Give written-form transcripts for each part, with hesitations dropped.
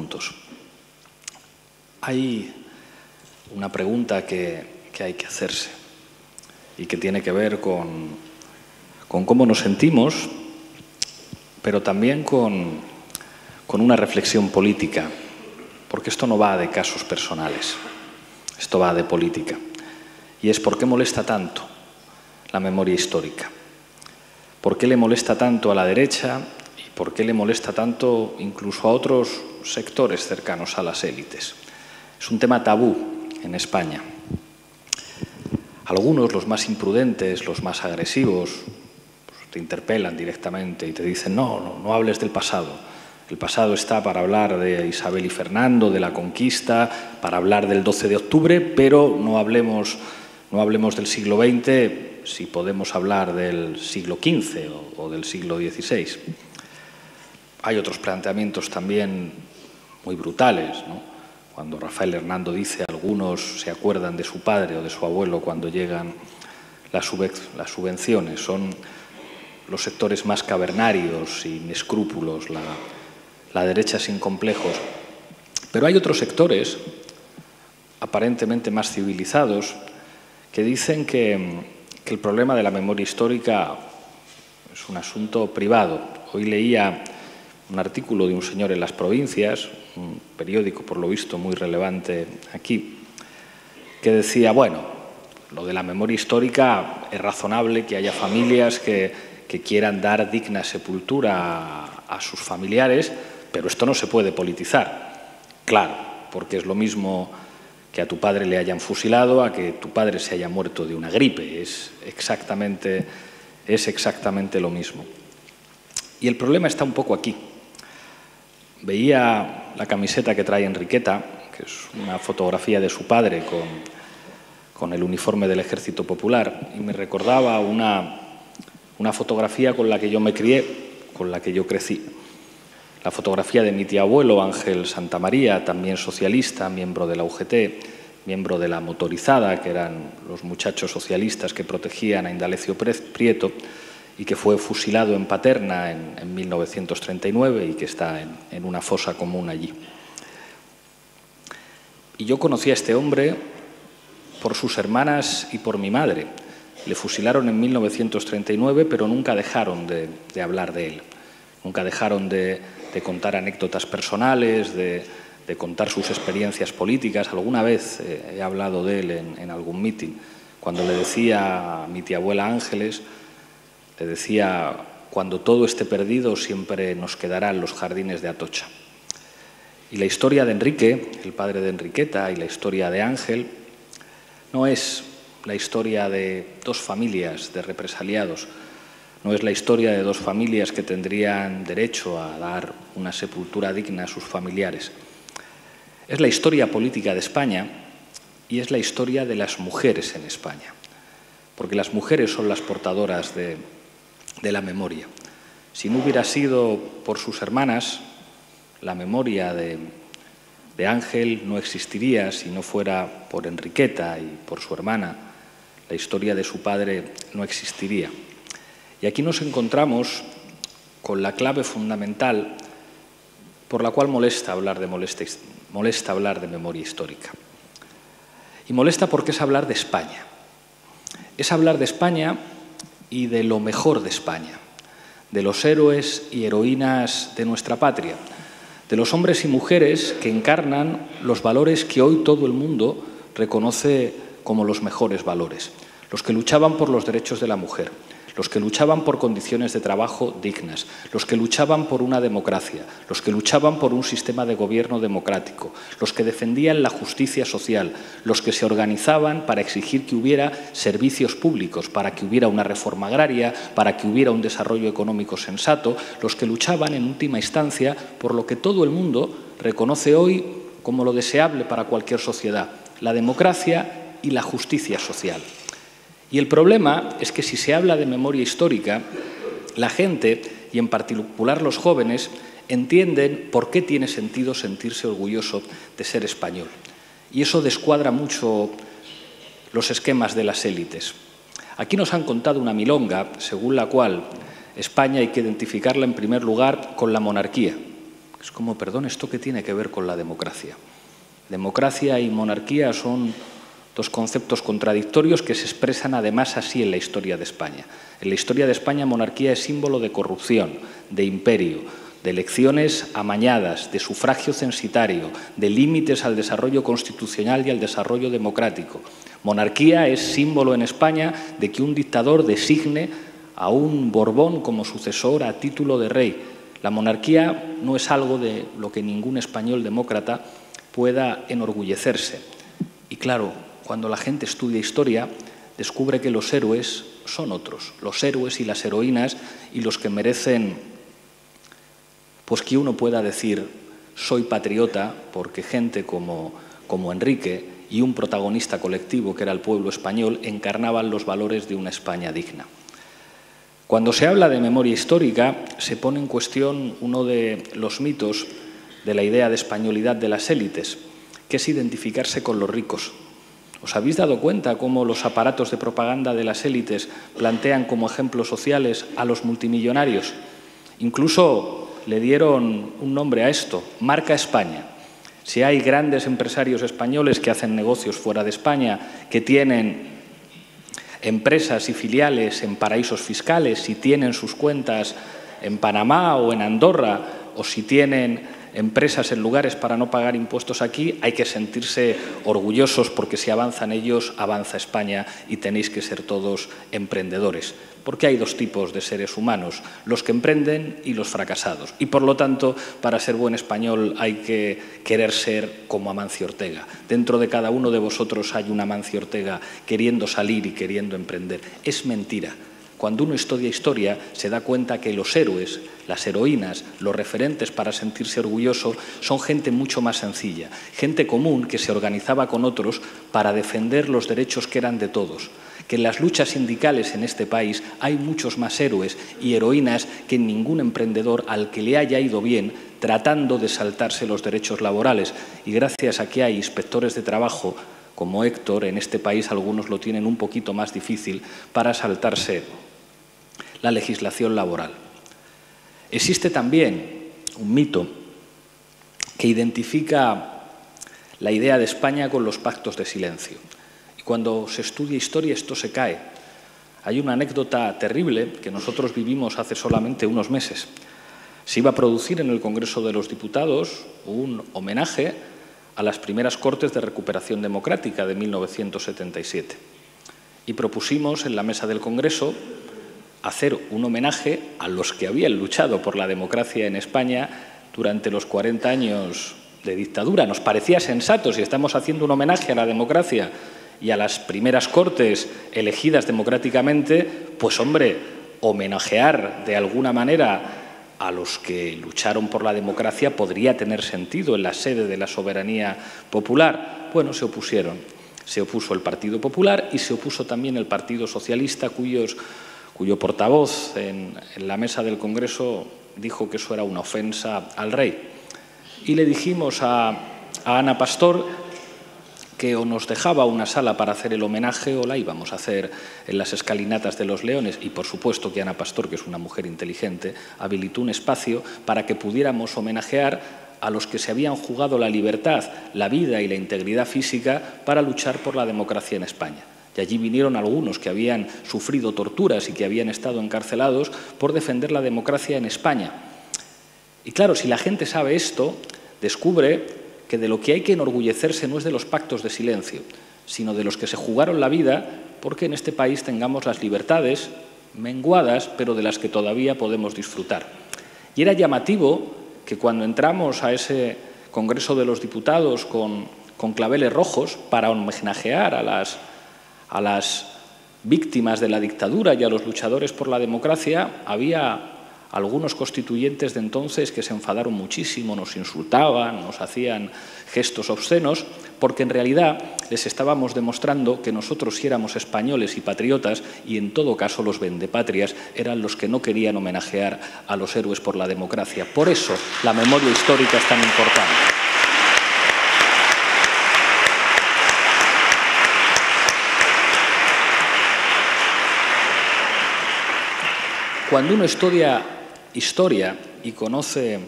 juntos. Hay una pregunta que hay que hacerse y que tiene que ver con cómo nos sentimos, pero también con una reflexión política, porque esto no va de casos personales, esto va de política. Y es ¿por qué molesta tanto la memoria histórica? ¿Por qué le molesta tanto a la derecha y por qué le molesta tanto incluso a otros sectores cercanos a las élites? Es un tema tabú en España. Algunos, los más imprudentes, los más agresivos, pues te interpelan directamente y te dicen no hables del pasado. El pasado está para hablar de Isabel y Fernando, de la conquista, para hablar del 12 de octubre, pero no hablemos del siglo XX, si podemos hablar del siglo XV o del siglo XVI. Hay otros planteamientos también muy brutales, ¿no? Cuando Rafael Hernando dice algunos se acuerdan de su padre o de su abuelo cuando llegan las subvenciones. Son los sectores más cavernarios, sin escrúpulos, la derecha sin complejos. Pero hay otros sectores, aparentemente más civilizados, que dicen que el problema de la memoria histórica es un asunto privado. Hoy leía un artículo de un señor en Las Provincias, un periódico por lo visto muy relevante aquí, que decía, bueno, lo de la memoria histórica es razonable que haya familias que quieran dar digna sepultura a sus familiares, pero esto no se puede politizar. Claro, porque es lo mismo que a tu padre le hayan fusilado a que tu padre se haya muerto de una gripe. Es exactamente lo mismo. Y el problema está un poco aquí. Veía la camiseta que trae Enriqueta, que es una fotografía de su padre con el uniforme del Ejército Popular, y me recordaba una fotografía con la que yo me crié, con la que yo crecí. La fotografía de mi tío abuelo, Ángel Santamaría, también socialista, miembro de la UGT, miembro de la Motorizada, que eran los muchachos socialistas que protegían a Indalecio Prieto, y que fue fusilado en Paterna en 1939 y que está en una fosa común allí. Y yo conocí a este hombre por sus hermanas y por mi madre. Le fusilaron en 1939, pero nunca dejaron de hablar de él. Nunca dejaron de contar anécdotas personales, de contar sus experiencias políticas. Alguna vez he hablado de él en algún mitin, cuando le decía a mi tía abuela Ángeles, le decía, cuando todo esté perdido siempre nos quedarán los jardines de Atocha. Y la historia de Enrique, el padre de Enriqueta, y la historia de Ángel, no es la historia de dos familias de represaliados, no es la historia de dos familias que tendrían derecho a dar una sepultura digna a sus familiares. Es la historia política de España y es la historia de las mujeres en España, porque las mujeres son las portadoras de la memoria. Si no hubiera sido por sus hermanas, la memoria de Ángel no existiría. Si no fuera por Enriqueta y por su hermana, la historia de su padre no existiría. Y aquí nos encontramos con la clave fundamental por la cual molesta hablar de memoria histórica. Y molesta porque es hablar de España. Es hablar de España y de lo mejor de España, de los héroes y heroínas de nuestra patria, de los hombres y mujeres que encarnan los valores que hoy todo el mundo reconoce como los mejores valores, los que luchaban por los derechos de la mujer, los que luchaban por condiciones de trabajo dignas, los que luchaban por una democracia, los que luchaban por un sistema de gobierno democrático, los que defendían la justicia social, los que se organizaban para exigir que hubiera servicios públicos, para que hubiera una reforma agraria, para que hubiera un desarrollo económico sensato, los que luchaban en última instancia por lo que todo el mundo reconoce hoy como lo deseable para cualquier sociedad, la democracia y la justicia social. Y el problema es que si se habla de memoria histórica, la gente, y en particular los jóvenes, entienden por qué tiene sentido sentirse orgulloso de ser español. Y eso descuadra mucho los esquemas de las élites. Aquí nos han contado una milonga según la cual España hay que identificarla en primer lugar con la monarquía, Es como, perdón, ¿esto qué tiene que ver con la democracia? Democracia y monarquía son dos conceptos contradictorios que se expresan además así en la historia de España. En la historia de España, monarquía es símbolo de corrupción, de imperio, de elecciones amañadas, de sufragio censitario, de límites al desarrollo constitucional y al desarrollo democrático. Monarquía es símbolo en España de que un dictador designe a un Borbón como sucesor a título de rey. La monarquía no es algo de lo que ningún español demócrata pueda enorgullecerse. Y claro, cuando la gente estudia historia, descubre que los héroes son otros, los héroes y las heroínas, y los que merecen pues que uno pueda decir soy patriota, porque gente como Enrique y un protagonista colectivo que era el pueblo español encarnaban los valores de una España digna. Cuando se habla de memoria histórica, se pone en cuestión uno de los mitos de la idea de españolidad de las élites, que es identificarse con los ricos. ¿Os habéis dado cuenta cómo los aparatos de propaganda de las élites plantean como ejemplos sociales a los multimillonarios? Incluso le dieron un nombre a esto, marca España. Si hay grandes empresarios españoles que hacen negocios fuera de España, que tienen empresas y filiales en paraísos fiscales, si tienen sus cuentas en Panamá o en Andorra, o si tienen empresas en lugares para no pagar impuestos aquí, hay que sentirse orgullosos porque si avanzan ellos, avanza España y tenéis que ser todos emprendedores. Porque hay dos tipos de seres humanos, los que emprenden y los fracasados. Y por lo tanto, para ser buen español hay que querer ser como Amancio Ortega. Dentro de cada uno de vosotros hay un Amancio Ortega queriendo salir y queriendo emprender. Es mentira. Cuando uno estudia historia, se da cuenta que los héroes, las heroínas, los referentes para sentirse orgulloso son gente mucho más sencilla, gente común que se organizaba con otros para defender los derechos que eran de todos. Que en las luchas sindicales en este país hay muchos más héroes y heroínas que en ningún emprendedor al que le haya ido bien tratando de saltarse los derechos laborales. Y gracias a que hay inspectores de trabajo como Héctor, en este país algunos lo tienen un poquito más difícil para saltarse la legislación laboral. Existe también un mito que identifica la idea de España con los pactos de silencio. Y cuando se estudia historia esto se cae. Hay una anécdota terrible que nosotros vivimos hace solamente unos meses. Se iba a producir en el Congreso de los Diputados un homenaje a las primeras Cortes de Recuperación Democrática de 1977. Y propusimos en la mesa del Congreso hacer un homenaje a los que habían luchado por la democracia en España durante los 40 años de dictadura. Nos parecía sensato, si estamos haciendo un homenaje a la democracia y a las primeras Cortes elegidas democráticamente, pues hombre, homenajear de alguna manera a los que lucharon por la democracia podría tener sentido en la sede de la soberanía popular. Bueno, se opusieron. Se opuso el Partido Popular y se opuso también el Partido Socialista, cuyo portavoz en la mesa del Congreso dijo que eso era una ofensa al rey. Y le dijimos a Ana Pastor que o nos dejaba una sala para hacer el homenaje o la íbamos a hacer en las escalinatas de los Leones. Y por supuesto que Ana Pastor, que es una mujer inteligente, habilitó un espacio para que pudiéramos homenajear a los que se habían jugado la libertad, la vida y la integridad física para luchar por la democracia en España. Y allí vinieron algunos que habían sufrido torturas y que habían estado encarcelados por defender la democracia en España. Y claro, si la gente sabe esto, descubre que de lo que hay que enorgullecerse no es de los pactos de silencio, sino de los que se jugaron la vida porque en este país tengamos las libertades menguadas, pero de las que todavía podemos disfrutar. Y era llamativo que cuando entramos a ese Congreso de los Diputados con claveles rojos para homenajear a las víctimas de la dictadura y a los luchadores por la democracia, había algunos constituyentes de entonces que se enfadaron muchísimo, nos insultaban, nos hacían gestos obscenos, porque en realidad les estábamos demostrando que nosotros sí éramos españoles y patriotas y en todo caso los vendepatrias eran los que no querían homenajear a los héroes por la democracia. Por eso la memoria histórica es tan importante. Cuando uno estudia historia y conoce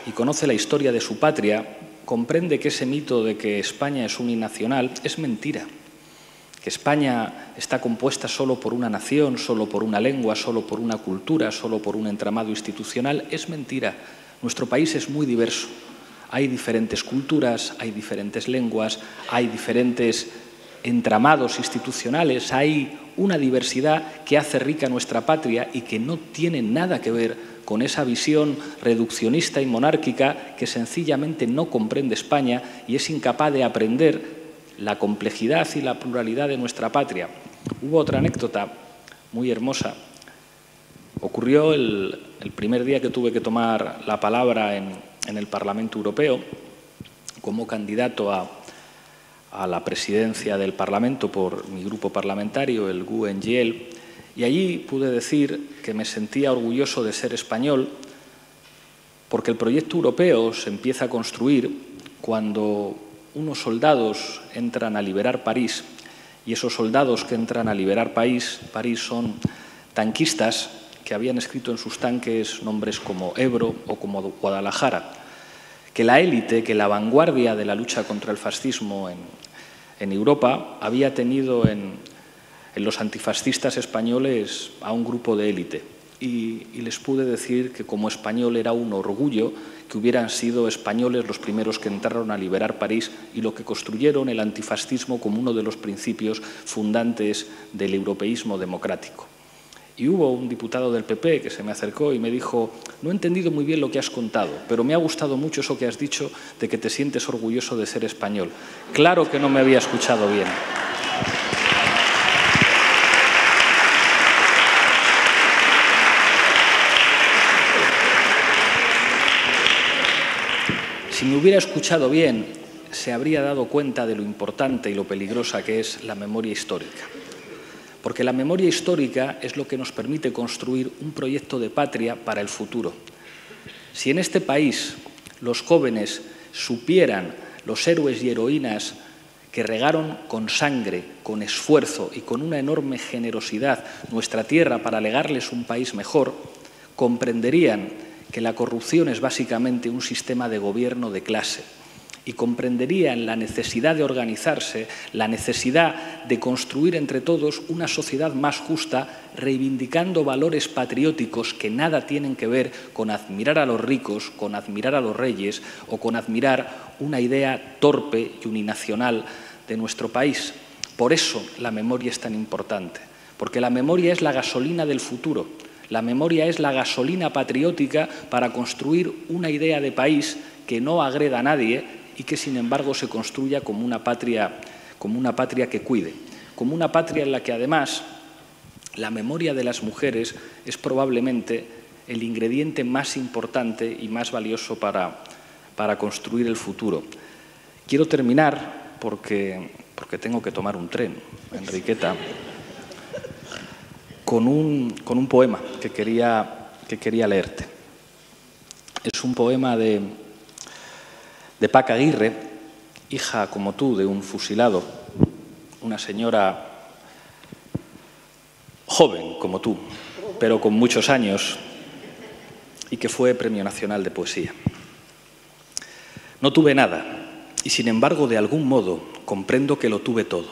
y conoce la historia de su patria, comprende que ese mito de que España es uninacional es mentira, que España está compuesta solo por una nación, solo por una lengua, solo por una cultura, solo por un entramado institucional, es mentira. Nuestro país es muy diverso. Hay diferentes culturas, hay diferentes lenguas, hay diferentes entramados institucionales, hay una diversidad que hace rica nuestra patria y que no tiene nada que ver con esa visión reduccionista y monárquica que sencillamente no comprende España y es incapaz de aprender la complejidad y la pluralidad de nuestra patria. Hubo otra anécdota muy hermosa. Ocurrió el primer día que tuve que tomar la palabra en el Parlamento Europeo como candidato a la presidencia del Parlamento por mi grupo parlamentario, el GUE-NGL, y allí pude decir que me sentía orgulloso de ser español porque el proyecto europeo se empieza a construir cuando unos soldados entran a liberar París y esos soldados que entran a liberar París son tanquistas que habían escrito en sus tanques nombres como Ebro o como Guadalajara, que la élite, que la vanguardia de la lucha contra el fascismo en Europa había tenido en los antifascistas españoles a un grupo de élite. Y les pude decir que como español era un orgullo que hubieran sido españoles los primeros que entraron a liberar París y lo que construyeron el antifascismo como uno de los principios fundantes del europeísmo democrático. Y hubo un diputado del PP que se me acercó y me dijo: no he entendido muy bien lo que has contado, pero me ha gustado mucho eso que has dicho de que te sientes orgulloso de ser español. Claro que no me había escuchado bien. Si me hubiera escuchado bien, se habría dado cuenta de lo importante y lo peligrosa que es la memoria histórica. Porque la memoria histórica es lo que nos permite construir un proyecto de patria para el futuro. Si en este país los jóvenes supieran los héroes y heroínas que regaron con sangre, con esfuerzo y con una enorme generosidad nuestra tierra para legarles un país mejor, comprenderían que la corrupción es básicamente un sistema de gobierno de clase y comprenderían la necesidad de organizarse, la necesidad de construir entre todos una sociedad más justa, reivindicando valores patrióticos que nada tienen que ver con admirar a los ricos, con admirar a los reyes o con admirar una idea torpe y uninacional de nuestro país. Por eso la memoria es tan importante, porque la memoria es la gasolina del futuro. La memoria es la gasolina patriótica para construir una idea de país que no agreda a nadie y que, sin embargo, se construya como una patria que cuide, como una patria en la que, además, la memoria de las mujeres es probablemente el ingrediente más importante y más valioso para construir el futuro. Quiero terminar porque tengo que tomar un tren, Enriqueta, con un poema que quería leerte. Es un poema de Paca Aguirre, hija como tú de un fusilado, una señora joven como tú, pero con muchos años, y que fue Premio Nacional de Poesía. No tuve nada, y sin embargo, de algún modo, comprendo que lo tuve todo.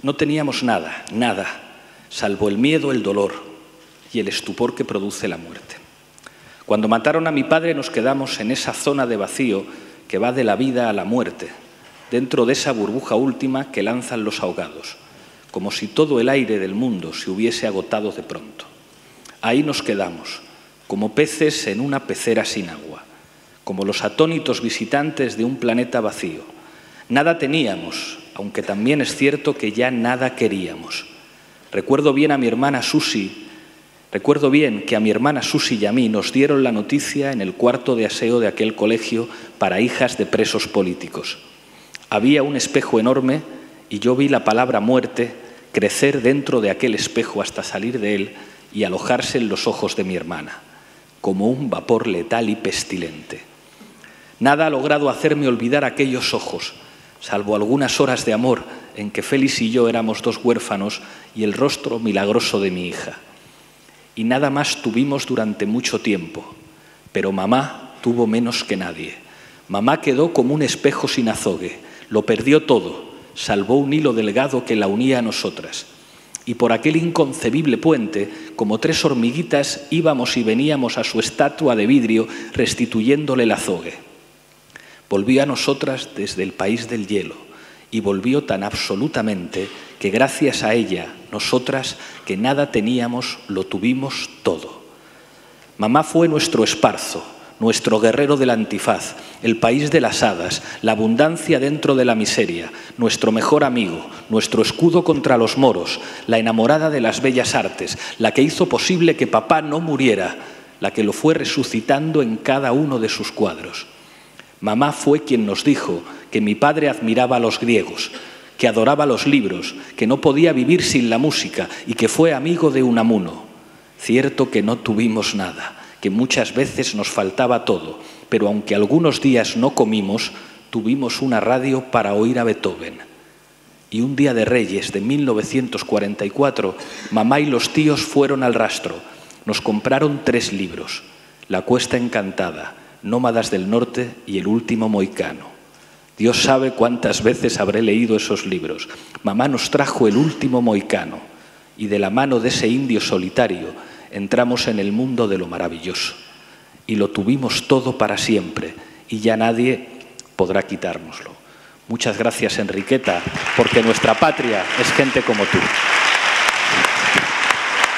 No teníamos nada, nada, salvo el miedo, el dolor y el estupor que produce la muerte. Cuando mataron a mi padre nos quedamos en esa zona de vacío que va de la vida a la muerte, dentro de esa burbuja última que lanzan los ahogados, como si todo el aire del mundo se hubiese agotado de pronto. Ahí nos quedamos, como peces en una pecera sin agua, como los atónitos visitantes de un planeta vacío. Nada teníamos, aunque también es cierto que ya nada queríamos. Recuerdo bien que a mi hermana Susi y a mí nos dieron la noticia en el cuarto de aseo de aquel colegio para hijas de presos políticos. Había un espejo enorme y yo vi la palabra muerte crecer dentro de aquel espejo hasta salir de él y alojarse en los ojos de mi hermana, como un vapor letal y pestilente. Nada ha logrado hacerme olvidar aquellos ojos, salvo algunas horas de amor en que Félix y yo éramos dos huérfanos y el rostro milagroso de mi hija. Y nada más tuvimos durante mucho tiempo, pero mamá tuvo menos que nadie. Mamá quedó como un espejo sin azogue, lo perdió todo, salvó un hilo delgado que la unía a nosotras. Y por aquel inconcebible puente, como 3 hormiguitas, íbamos y veníamos a su estatua de vidrio restituyéndole el azogue. Volvió a nosotras desde el país del hielo y volvió tan absolutamente que gracias a ella, nosotras, que nada teníamos, lo tuvimos todo. Mamá fue nuestro esparzo, nuestro guerrero del antifaz, el país de las hadas, la abundancia dentro de la miseria, nuestro mejor amigo, nuestro escudo contra los moros, la enamorada de las bellas artes, la que hizo posible que papá no muriera, la que lo fue resucitando en cada uno de sus cuadros. Mamá fue quien nos dijo que mi padre admiraba a los griegos, que adoraba los libros, que no podía vivir sin la música y que fue amigo de Unamuno. Cierto que no tuvimos nada, que muchas veces nos faltaba todo, pero aunque algunos días no comimos, tuvimos una radio para oír a Beethoven. Y un día de Reyes de 1944, mamá y los tíos fueron al rastro. Nos compraron 3 libros, La Cuesta Encantada, Nómadas del Norte y El Último Mohicano. Dios sabe cuántas veces habré leído esos libros. Mamá nos trajo El Último Mohicano y de la mano de ese indio solitario entramos en el mundo de lo maravilloso. Y lo tuvimos todo para siempre y ya nadie podrá quitárnoslo. Muchas gracias, Enriqueta, porque nuestra patria es gente como tú.